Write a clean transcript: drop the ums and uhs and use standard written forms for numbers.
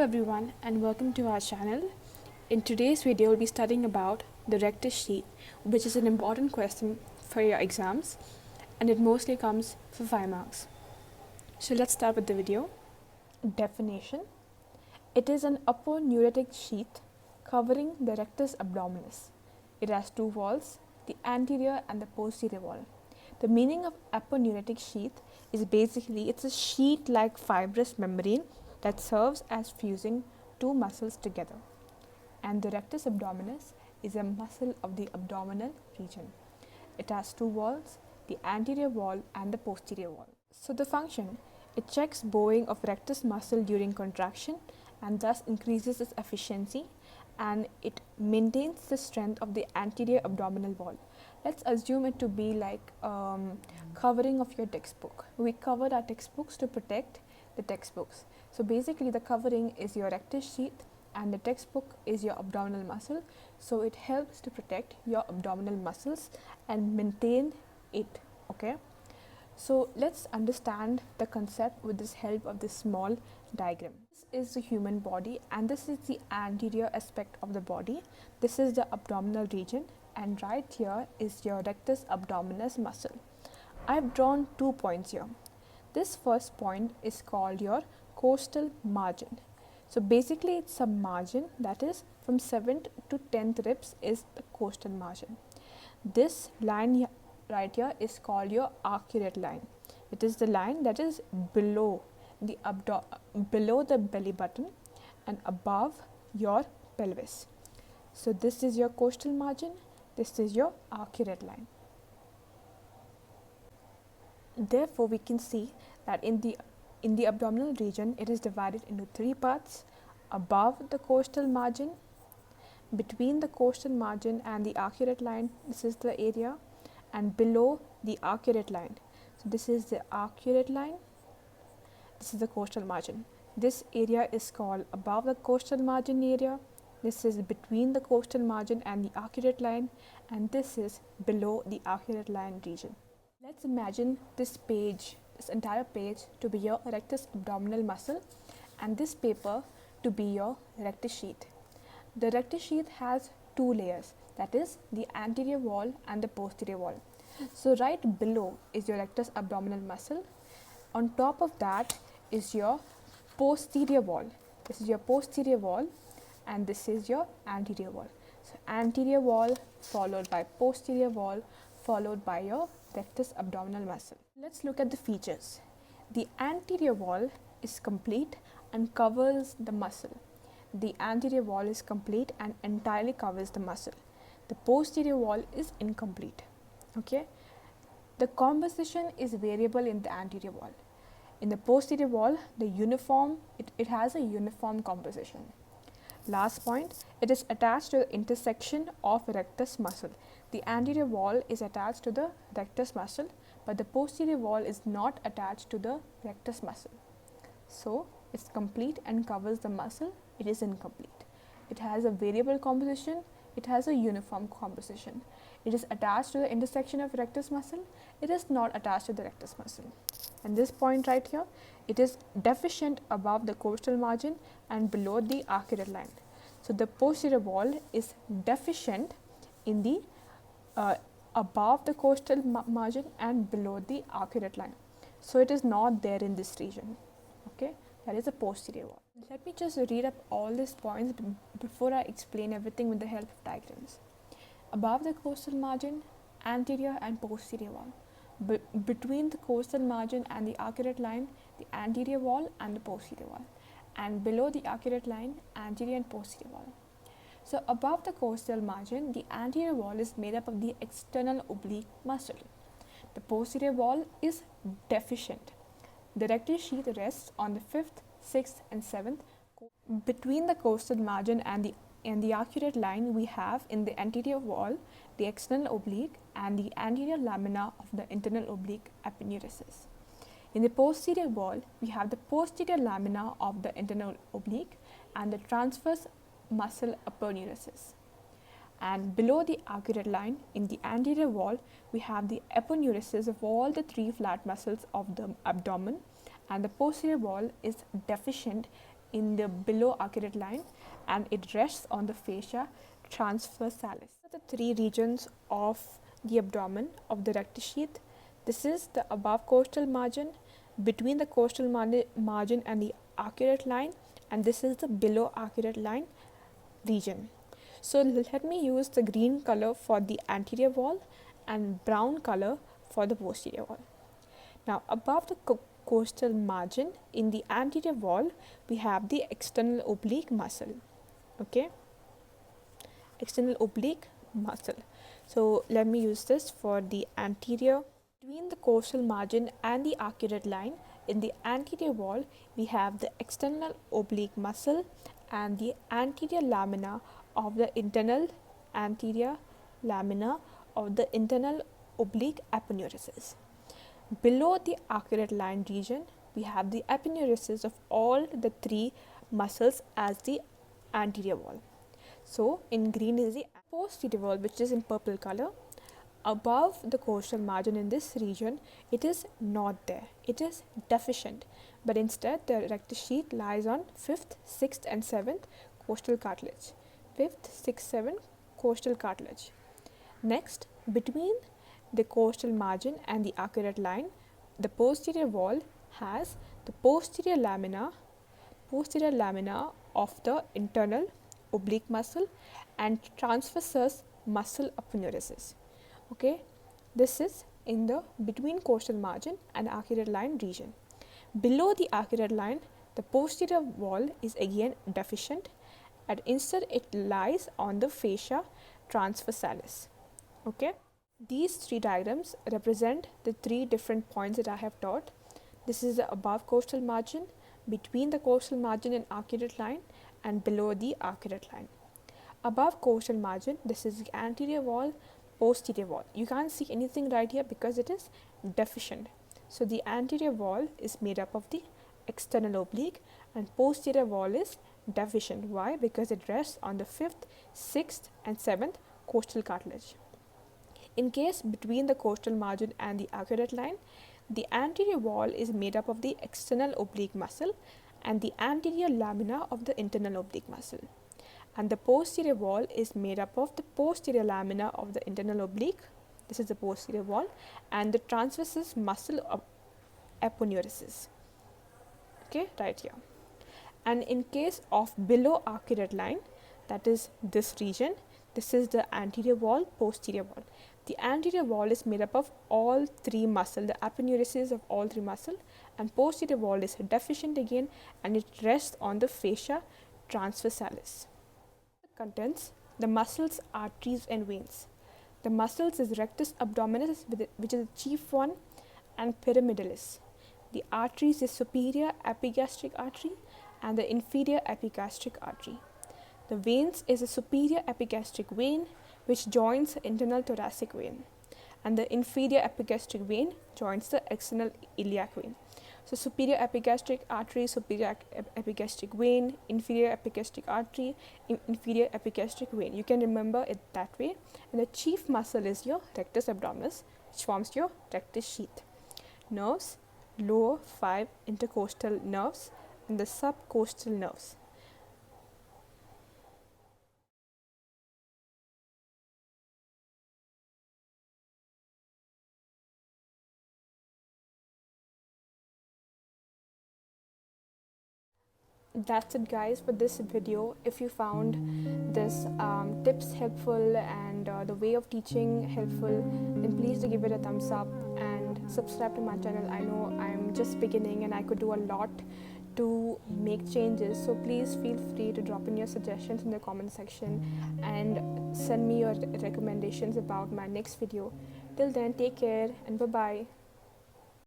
everyone and welcome to our channel. In today's video, we'll be studying about the rectus sheath, which is an important question for your exams and it mostly comes for 5 marks. So let's start with the video. Definition. It is an aponeurotic sheath covering the rectus abdominis. It has two walls, the anterior and the posterior wall. The meaning of aponeurotic sheath is basically it's a sheet-like fibrous membrane that serves as fusing two muscles together. And the rectus abdominis is a muscle of the abdominal region. It has two walls, the anterior wall and the posterior wall. So the function, it checks bowing of rectus muscle during contraction and thus increases its efficiency, and it maintains the strength of the anterior abdominal wall. Let's assume it to be like covering of your textbook. We covered our textbooks to protect the textbooks. So basically the covering is your rectus sheath and the textbook is your abdominal muscle. So it helps to protect your abdominal muscles and maintain it. Okay. So let's understand the concept with this help of this small diagram. This is the human body and this is the anterior aspect of the body. This is the abdominal region and right here is your rectus abdominis muscle. I've drawn 2 points here. This first point is called your costal margin. So basically it's a margin that is from 7th to 10th ribs is the costal margin. This line right here is called your arcuate line. It is the line that is below the below the belly button and above your pelvis. So this is your costal margin, this is your arcuate line. Therefore we can see that in the abdominal region it is divided into 3 parts: above the costal margin, between the costal margin and the arcuate line, this is the area, and below the arcuate line. So this is the arcuate line, this is the costal margin. This area is called above the costal margin area, this is between the costal margin and the arcuate line, and this is below the arcuate line region. Let's imagine this entire page to be your rectus abdominal muscle and this paper to be your rectus sheath. The rectus sheath has 2 layers, that is the anterior wall and the posterior wall. So right below is your rectus abdominal muscle. On top of that is your posterior wall. This is your posterior wall and this is your anterior wall. So anterior wall followed by posterior wall followed by your rectus abdominal muscle. Let's look at the features. The anterior wall is complete and covers the muscle. The anterior wall is complete and entirely covers the muscle. The posterior wall is incomplete. Okay. The composition is variable in the anterior wall. In the posterior wall, it has a uniform composition. Last point, it is attached to the intersection of rectus muscle. The anterior wall is attached to the rectus muscle, but the posterior wall is not attached to the rectus muscle. So it's complete and covers the muscle. It is incomplete. It has a variable composition. It has a uniform composition. It is attached to the intersection of rectus muscle. It is not attached to the rectus muscle. And this point right here, it is deficient above the costal margin and below the arcuate line. So the posterior wall is deficient in the above the costal margin and below the arcuate line. So it is not there in this region. Okay, that is the posterior wall. Let me just read up all these points before I explain everything with the help of diagrams. Above the costal margin, anterior and posterior wall. Between the costal margin and the arcuate line, the anterior wall and the posterior wall. And below the arcuate line, anterior and posterior wall. So above the costal margin, the anterior wall is made up of the external oblique muscle. The posterior wall is deficient. The rectus sheath rests on the 5th, 6th and 7th. Between the costal margin and the arcuate line, we have in the anterior wall the external oblique and the anterior lamina of the internal oblique aponeurosis. In the posterior wall, we have the posterior lamina of the internal oblique and the transverse muscle aponeurosis. And below the arcuate line, in the anterior wall, we have the aponeurosis of all the 3 flat muscles of the abdomen, and the posterior wall is deficient in the below arcuate line and it rests on the fascia transversalis. The three regions of the abdomen of the rectus sheath. This is the above costal margin, between the costal margin and the arcuate line, and this is the below arcuate line region. So let me use the green color for the anterior wall and brown color for the posterior wall. Now above the costal margin in the anterior wall we have the external oblique muscle. Okay, external oblique muscle. So let me use this for the anterior. Between the costal margin and the arcuate line in the anterior wall we have the external oblique muscle and the anterior lamina of the internal oblique aponeurosis. Below the arcuate line region we have the aponeurosis of all the three muscles as the anterior wall. So in green is the posterior wall, which is in purple color. Above the costal margin in this region it is not there, it is deficient, but instead the rectus sheath lies on 5th, 6th and 7th costal cartilage. 5th, 6th, 7th costal cartilage. Next, between the costal margin and the arcuate line, the posterior wall has the posterior lamina of the internal oblique muscle and transversus muscle aponeurosis. Okay, this is in the between costal margin and arcuate line region. Below the arcuate line the posterior wall is again deficient and instead it lies on the fascia transversalis. Okay, these three diagrams represent the three different points that I have taught. This is the above costal margin, between the costal margin and arcuate line, and below the arcuate line. Above costal margin, this is the anterior wall, posterior wall. You can't see anything right here because it is deficient. So the anterior wall is made up of the external oblique and posterior wall is deficient. Why? Because it rests on the 5th, 6th and 7th costal cartilage. In case between the costal margin and the arcuate line, the anterior wall is made up of the external oblique muscle and the anterior lamina of the internal oblique muscle, and the posterior wall is made up of the posterior lamina of the internal oblique, this is the posterior wall, and the transversus muscle of aponeurosis. Okay, right here. And in case of below arcuate line, that is this region, this is the anterior wall, posterior wall. The anterior wall is made up of all three muscles, the aponeurosis of all three muscles, and posterior wall is deficient again and it rests on the fascia transversalis. Contents: the muscles, arteries and veins. The muscles is rectus abdominis, which is the chief one, and pyramidalis. The arteries is superior epigastric artery and the inferior epigastric artery. The veins is a superior epigastric vein which joins the internal thoracic vein, and the inferior epigastric vein joins the external iliac vein. So superior epigastric artery, superior epigastric vein, inferior epigastric artery, inferior epigastric vein. You can remember it that way. And the chief muscle is your rectus abdominis, which forms your rectus sheath. Nerves: lower 5 intercostal nerves and the subcostal nerves. That's it guys for this video. If you found this tips helpful and the way of teaching helpful, then please do give it a thumbs up and subscribe to my channel. I know I'm just beginning and I could do a lot to make changes, so please feel free to drop in your suggestions in the comment section and send me your recommendations about my next video. Till then, take care and bye bye.